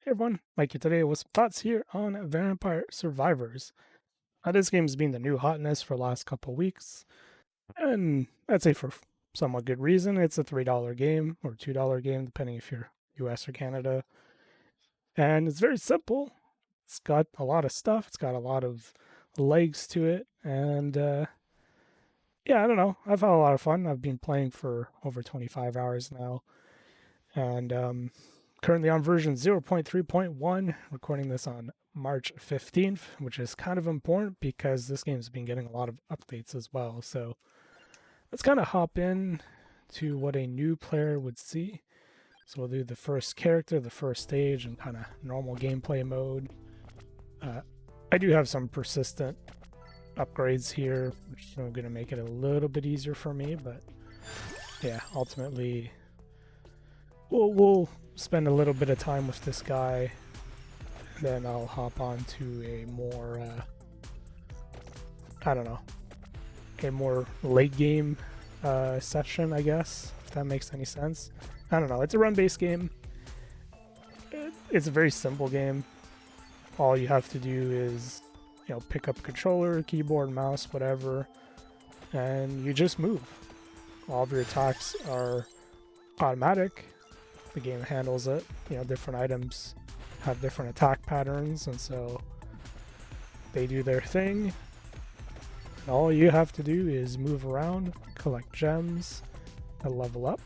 Hey everyone, Mikey today with some thoughts here on Vampire Survivors. This game's been the new hotness for the last couple weeks, and I'd say for somewhat good reason. It's a $3 game or $2 game, depending if you're US or Canada. And it's very simple. It's got a lot of stuff, it's got a lot of legs to it, and yeah, I don't know. I've had a lot of fun. I've been playing for over 25 hours now, and currently on version 0.3.1, recording this on March 15th, which is kind of important because this game's been getting a lot of updates as well. So let's kind of hop in to what a new player would see. So we'll do the first character, the first stage, and kind of normal gameplay mode. I do have some persistent upgrades here, which are going to make it a little bit easier for me, but yeah, ultimately we'll spend a little bit of time with this guy, then I'll hop on to a more I don't know, a more late game session, I guess, if that makes any sense. I don't know, it's a run-based game. It's a very simple game. All you have to do is, pick up a controller, keyboard, mouse, whatever, and you just move. All of your attacks are automatic. The game handles it. Different items have different attack patterns, and so they do their thing. And all you have to do is move around, collect gems, and level up.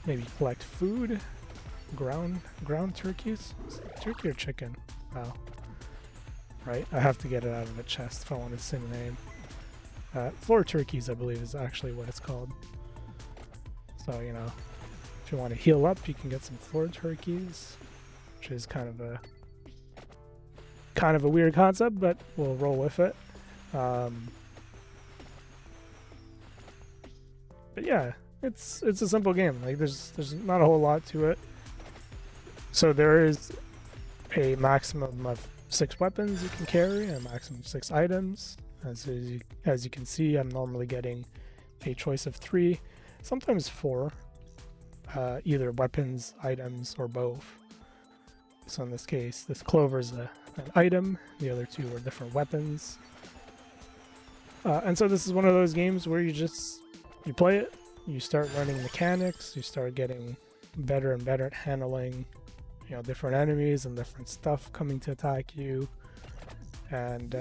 Maybe collect food, ground turkeys. Turkey or chicken? Oh, right. I have to get it out of the chest if I want to say the name. Floor turkeys, I believe, is actually what it's called. So if you want to heal up, you can get some floor turkeys, which is kind of a weird concept, but we'll roll with it. But yeah, it's a simple game. Like there's not a whole lot to it. So there is a maximum of 6 weapons you can carry, and a maximum of 6 items. As you can see, I'm normally getting a choice of 3, sometimes 4. Either weapons, items, or both. So in this case, this clover is an item, the other 2 are different weapons. And so this is one of those games where you play it, you start learning mechanics, you start getting better and better at handling different enemies and different stuff coming to attack you. And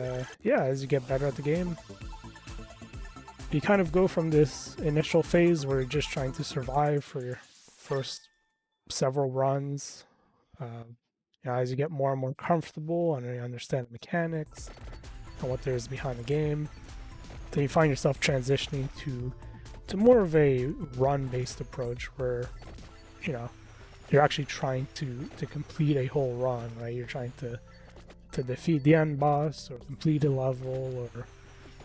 yeah, as you get better at the game, you kind of go from this initial phase where you're just trying to survive for your first several runs. As you get more and more comfortable and you understand the mechanics and what there is behind the game, then you find yourself transitioning to more of a run-based approach where you're actually trying to complete a whole run, right? You're trying to defeat the end boss or complete a level or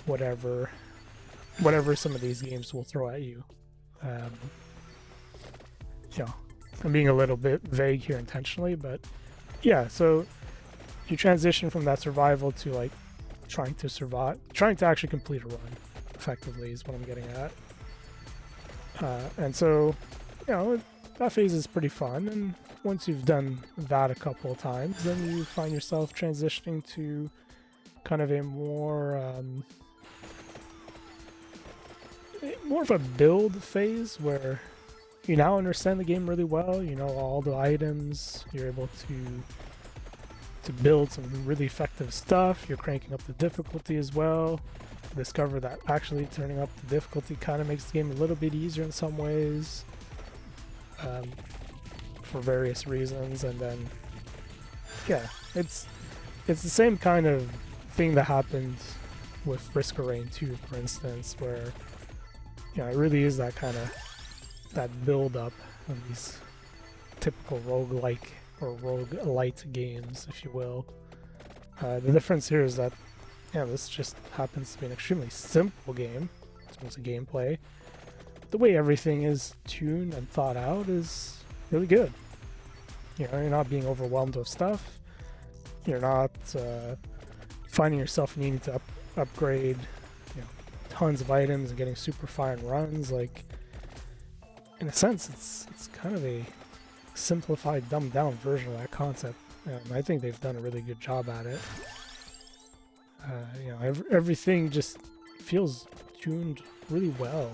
whatever some of these games will throw at you. I'm being a little bit vague here intentionally, but yeah, so you transition from that survival to like trying to actually complete a run effectively is what I'm getting at. And so that phase is pretty fun, and once you've done that a couple of times, then you find yourself transitioning to kind of a more of a build phase where you now understand the game really well. You know all the items. You're able to build some really effective stuff. You're cranking up the difficulty as well. Discover that actually turning up the difficulty kind of makes the game a little bit easier in some ways, for various reasons. And then yeah, it's the same kind of thing that happened with Risk of Rain 2, for instance, where it really is that build up of these typical roguelike or roguelite games, if you will. The difference here is that this just happens to be an extremely simple game in terms of gameplay. The way everything is tuned and thought out is really good. You're not being overwhelmed with stuff. You're not finding yourself needing to upgrade tons of items and getting super fine runs. Like, in a sense, it's kind of a simplified, dumbed down version of that concept, and I think they've done a really good job at it. You know, everything just feels tuned really well,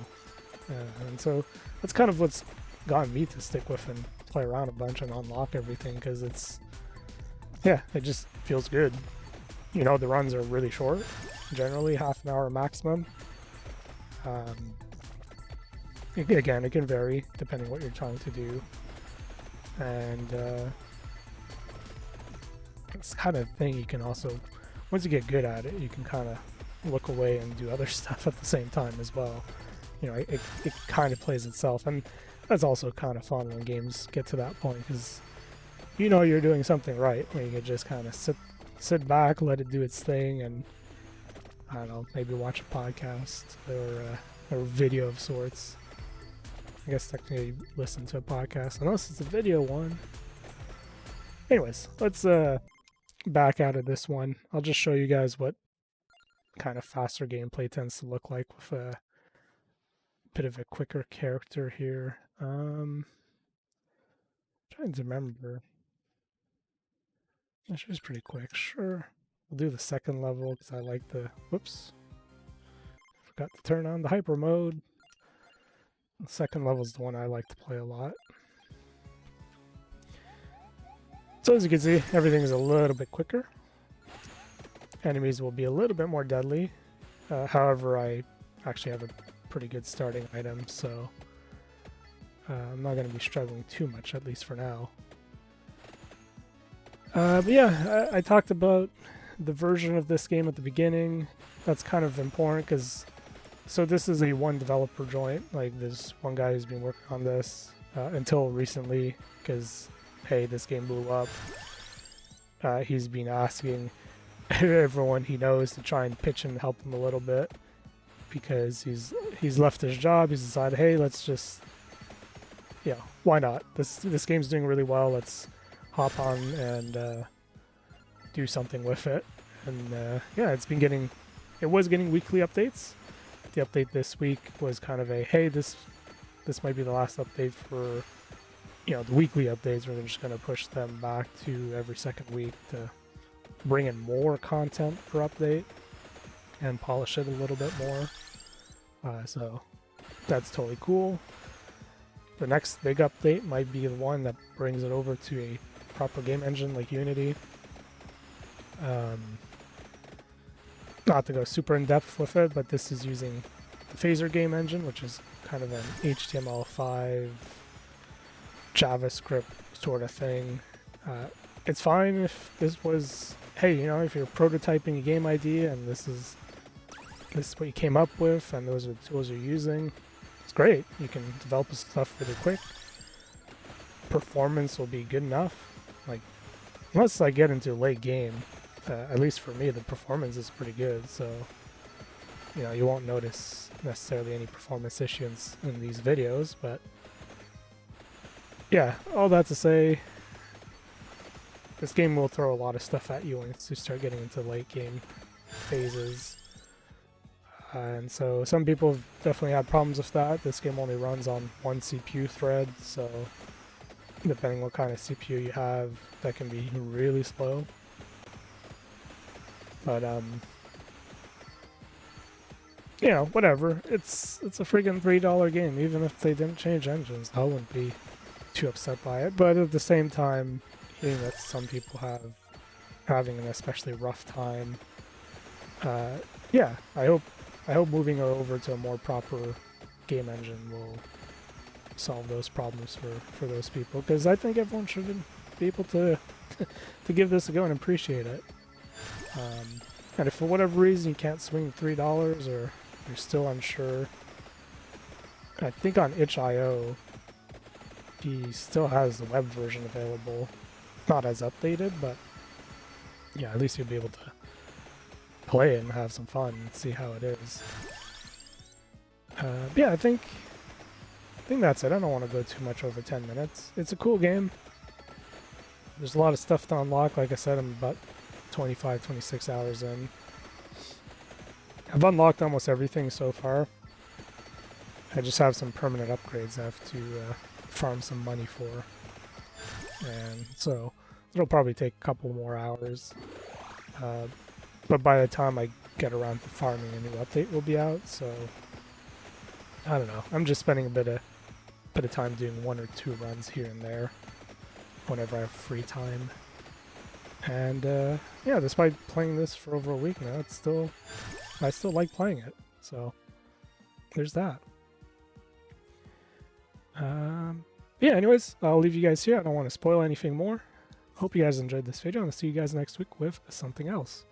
and so that's kind of what's gotten me to stick with and play around a bunch and unlock everything, because it just feels good. You know, the runs are really short, generally half an hour maximum. Again, it can vary depending what you're trying to do, and it's kind of thing you can also, once you get good at it, you can kind of look away and do other stuff at the same time as well. You know, it kind of plays itself, and that's also kind of fun when games get to that point, because you know you're doing something right when you can just kind of sit back, let it do its thing, and I don't know, maybe watch a podcast or a video of sorts. I guess technically you listen to a podcast, unless it's a video one. Anyways, let's back out of this one. I'll just show you guys what kind of faster gameplay tends to look like with a bit of a quicker character here. Trying to remember. This was pretty quick. Sure, we'll do the second level because I like the. Whoops, forgot to turn on the hyper mode. The second level is the one I like to play a lot. So as you can see, everything is a little bit quicker. Enemies will be a little bit more deadly. However, I actually have a pretty good starting item, so I'm not going to be struggling too much, at least for now. But yeah, I talked about the version of this game at the beginning. That's kind of important because, so this is a one developer joint. Like, there's one guy who's been working on this until recently, because hey, this game blew up. He's been asking everyone he knows to try and pitch and help him a little bit, because he's left his job. He's decided, hey, let's just, yeah, why not? This game's doing really well. Let's hop on and do something with it. And yeah, it was getting weekly updates. The update this week was kind of a, hey, this might be the last update for, you know, the weekly updates. We're just going to push them back to every second week to bring in more content per update and polish it a little bit more. So that's totally cool. The next big update might be the one that brings it over to a proper game engine like Unity. Not to go super in depth with it, but this is using the Phaser game engine, which is kind of an HTML5 JavaScript sort of thing. It's fine if this was, hey, you know, if you're prototyping a game idea and this is what you came up with and those are the tools you're using, it's great. You can develop this stuff really quick. Performance will be good enough. Like, unless I get into a late game, at least for me, the performance is pretty good. So, you know, you won't notice necessarily any performance issues in these videos, but yeah, all that to say, this game will throw a lot of stuff at you once you start getting into late game phases. And so some people have definitely had problems with that. This game only runs on one CPU thread, so depending what kind of CPU you have, that can be really slow. But you know, whatever. It's a freaking $3 game. Even if they didn't change engines, I wouldn't be too upset by it. But at the same time, hearing that some people having an especially rough time, yeah, I hope moving over to a more proper game engine will solve those problems for those people, because I think everyone should be able to to give this a go and appreciate it. And if for whatever reason you can't swing $3 or you're still unsure, I think on itch.io he still has the web version available. Not as updated, but yeah, at least you'll be able to play it and have some fun and see how it is. Yeah, I think that's it. I don't want to go too much over 10 minutes. It's a cool game. There's a lot of stuff to unlock. Like I said, I'm about 25, 26 hours in. I've unlocked almost everything so far. I just have some permanent upgrades I have to farm some money for. and so it'll probably take a couple more hours. But by the time I get around to farming, a new update will be out. So I don't know. I'm just spending a bit of time doing 1 or 2 runs here and there whenever I have free time. And yeah, despite playing this for over a week now, I still like playing it. So there's that. Yeah, anyways, I'll leave you guys here. I don't want to spoil anything more. Hope you guys enjoyed this video, and I'll see you guys next week with something else.